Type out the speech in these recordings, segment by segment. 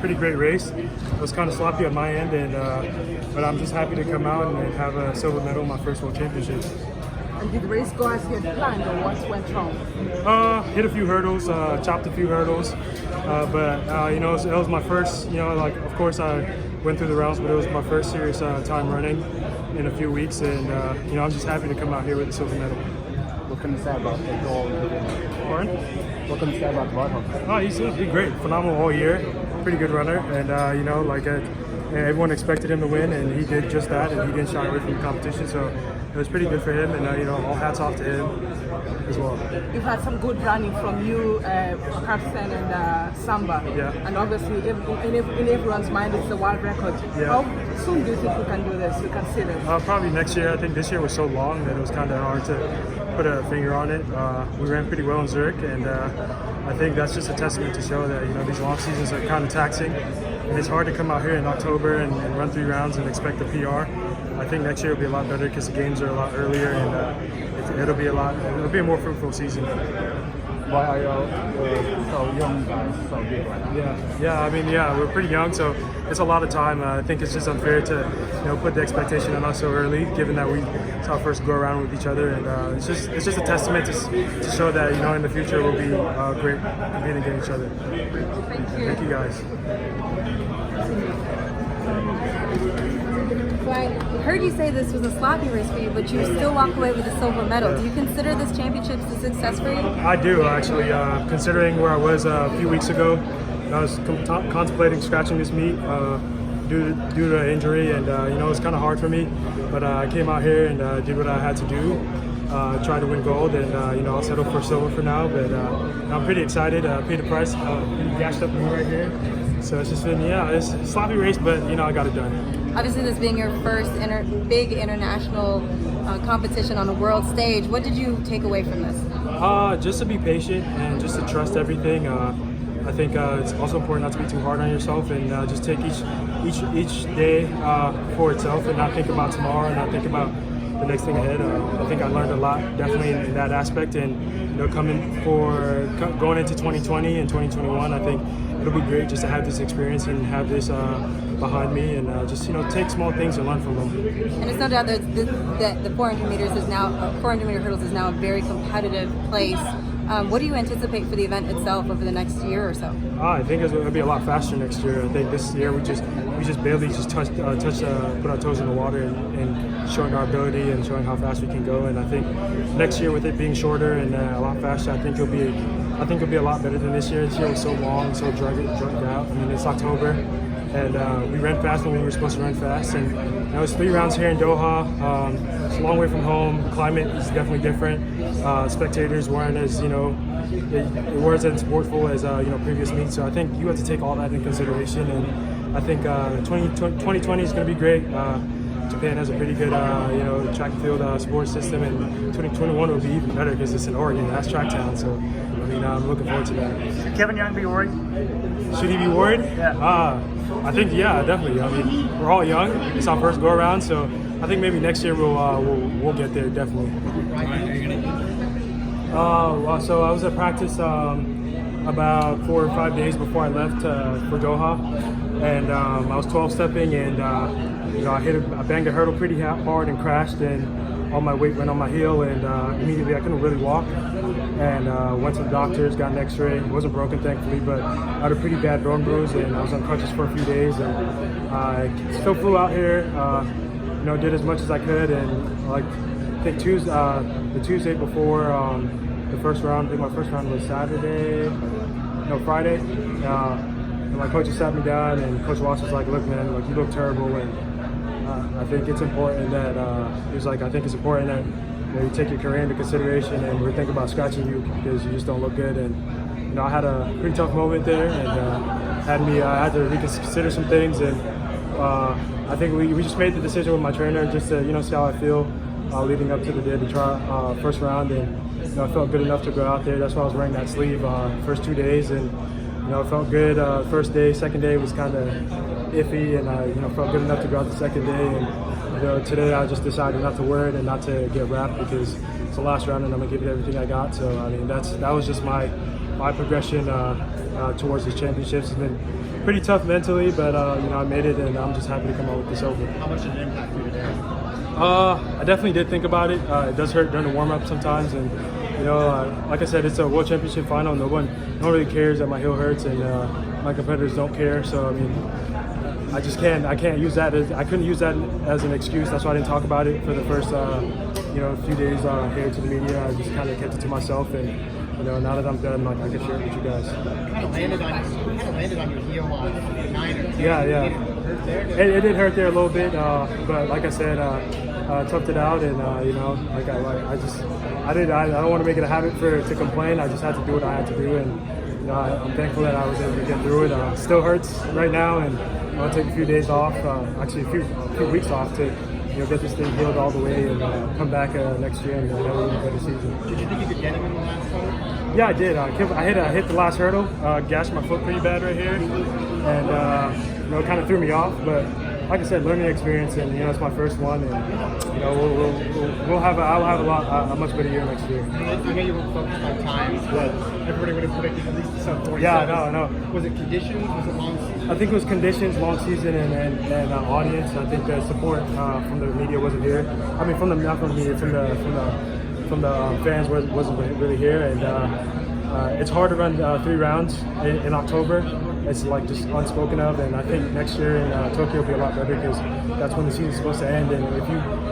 pretty great race. It was kind of sloppy on my end, but I'm just happy to come out and have a silver medal in my first World Championships. And did the race go as you had planned, or what went wrong? Hit a few hurdles, chopped a few hurdles, but it was my first. Of course I went through the rounds, but it was my first serious time running in a few weeks, and I'm just happy to come out here with a silver medal. What can you say about the goal? Pardon? What can you say about Rodman? Oh, he's been great, phenomenal all year, pretty good runner, and everyone expected him to win, and he did just that, and he didn't shy away from the competition, so it was pretty good for him, and all hats off to him as well. You've had some good running from you, Carson and Samba, Yeah. and obviously in everyone's mind it's the world record. Yeah. How soon do you think you can do this? You can see this? Probably next year. I think this year was so long that it was kind of hard to put a finger on it. We ran pretty well in Zurich, and I think that's just a testament to show that these long seasons are kind of taxing, and it's hard to come out here in October and run 3 rounds and expect a PR. I think next year will be a lot better because the games are a lot earlier, and it'll be a more fruitful season. Why are you so young guys so big right now? Yeah. We're pretty young, so it's a lot of time. I think it's just unfair to put the expectation on us so early, given that it's our first go around with each other, and it's just a testament to show that in the future we'll be great competing against each other. Thank you. Thank you guys. So I heard you say this was a sloppy race for you, but you still walk away with a silver medal. Do you consider this championship a success for you? I do, actually. Considering where I was a few weeks ago, I was contemplating scratching this meet due to injury, and it was kind of hard for me. But I came out here and did what I had to do. Tried to win gold, and I'll settle for silver for now. But I'm pretty excited. Paid the price. Pretty gashed up me right here. So it's just been, it's a sloppy race, but I got it done. Obviously, this being your first big international competition on a world stage, what did you take away from this? Just to be patient and just to trust everything. I think it's also important not to be too hard on yourself, and just take each day for itself, and not think about tomorrow, and not think about the next thing ahead. I think I learned a lot, definitely in that aspect, and going into 2020 and 2021, I think it'll be great just to have this experience and have this behind me, and just take small things and learn from them. And it's no doubt that the 400 meter hurdles is now a very competitive place. What do you anticipate for the event itself over the next year or so? I think it'll be a lot faster next year. I think this year we just barely put our toes in the water and showing our ability and showing how fast we can go. And I think next year, with it being shorter and a lot faster, I think it'll be a lot better than this year. This year was so long, so dragged out. I mean, it's October, and we ran fast when we were supposed to run fast. And it was 3 rounds here in Doha. It's a long way from home. The climate is definitely different. Spectators weren't as it weren't as sportful as previous meets. So I think you have to take all that into consideration. And I think 2020 is going to be great. Japan has a pretty good track and field sports system, and 2021 will be even better because it's in Oregon. That's track town. So I'm looking forward to that. Should Kevin Young be worried? Should he be worried? Yeah. I think definitely. I mean, we're all young. It's our first go around, so I think maybe next year we'll get there definitely. So I was at practice about 4 or 5 days before I left for Doha, and I was 12-stepping, and I banged a hurdle pretty hard and crashed, and all my weight went on my heel, and immediately I couldn't really walk, and went to the doctors, got an x-ray. It wasn't broken, thankfully, but I had a pretty bad bone bruise, and I was on crutches for a few days, and I still flew out here, did as much as I could, and I think the Tuesday before the first round, I think my first round was Friday, and my coach sat me down, and Coach Walsh was like, "Look, man, you look terrible," and I think it's important that he was like, "I think it's important that you take your career into consideration, and we're thinking about scratching you because you just don't look good." And I had a pretty tough moment there, and I had to reconsider some things, and I think we just made the decision with my trainer just to see how I feel leading up to the day of the first round, and I felt good enough to go out there. That's why I was wearing that sleeve first 2 days, and I felt good first day. Second day was kind of iffy, and I felt good enough to go out the second day. And today I just decided not to wear it and not to get wrapped because it's the last round, and I'm gonna give it everything I got. So that was just my my progression towards these championships has been pretty tough mentally, but you know, I made it, and I'm just happy to come out with the silver. How much did it impact you today? I definitely did think about it. It does hurt during the warm-up sometimes, and you know, like I said, it's a World Championship final. No one really cares that my heel hurts, and my competitors don't care. So I mean, I can't use that. I couldn't use that as an excuse. That's why I didn't talk about it for the first you know, few days here to the media. I just kind of kept it to myself, and you know, now that I'm done, like, I can share it with you guys. Kind of landed on your heel on the Niners. Yeah. Did it hurt there? It did hurt there a little bit, but like I said, toughed it out, and you know, I don't want to make it a habit to complain. I just had to do what I had to do, and you know, I'm thankful that I was able to get through it. Still hurts right now, and I'll take a few days off, actually a few weeks off to, you know, get this thing healed all the way and come back next year and have an even better season. Did you think you could get him in the last hurdle? Yeah, I did. I hit the last hurdle, gashed my foot pretty bad right here, and you know, it kind of threw me off. But like I said, learning experience, and you know, it's my first one, and you know, I'll have a much better year next year. I know you were focused on times, but everybody would have predicted at least sub 47. Yeah, no. Was it conditions? Was it long season? I think it was conditions, long season, and audience. I think the support from the media wasn't here. I mean, not from the media, from the fans wasn't really here, and it's hard to run 3 rounds in October. It's like just unspoken of, and I think next year in Tokyo will be a lot better because that's when the season's supposed to end. And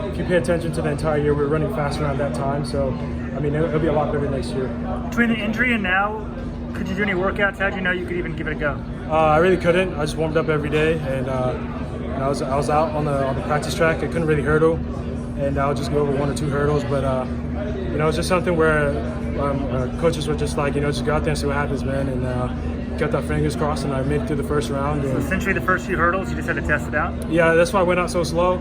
if you pay attention to the entire year, we're running fast around that time. So, I mean, it'll be a lot better next year. Between the injury and now, could you do any workouts? How did you know you could even give it a go? I really couldn't. I just warmed up every day, and I was out on the practice track. I couldn't really hurdle, and I would just go over 1 or 2 hurdles. But you know, it's just something where coaches were just like, you know, just go out there and see what happens, man. And kept our fingers crossed, and I made it through the first round. So essentially, the first few hurdles, you just had to test it out? Yeah, that's why I went out so slow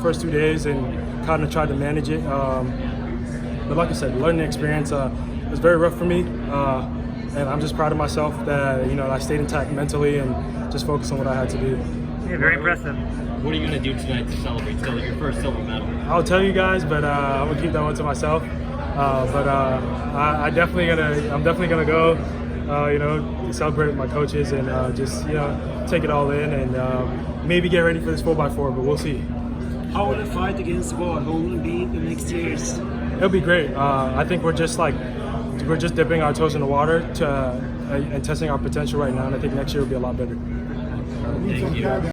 first 2 days and kind of tried to manage it. But like I said, learning experience was very rough for me, and I'm just proud of myself that, you know, I stayed intact mentally and just focused on what I had to do. Yeah, very impressive. What are you going to do tonight to celebrate your first silver medal? I'll tell you guys, but I'm gonna keep that one to myself. I'm definitely gonna go. You know, celebrate with my coaches and just, you know, take it all in and maybe get ready for this 4x4, but we'll see. How will the fight against War Holman be the next years? It'll be great. I think we're just dipping our toes in the water and testing our potential right now, and I think next year will be a lot better. Thank you.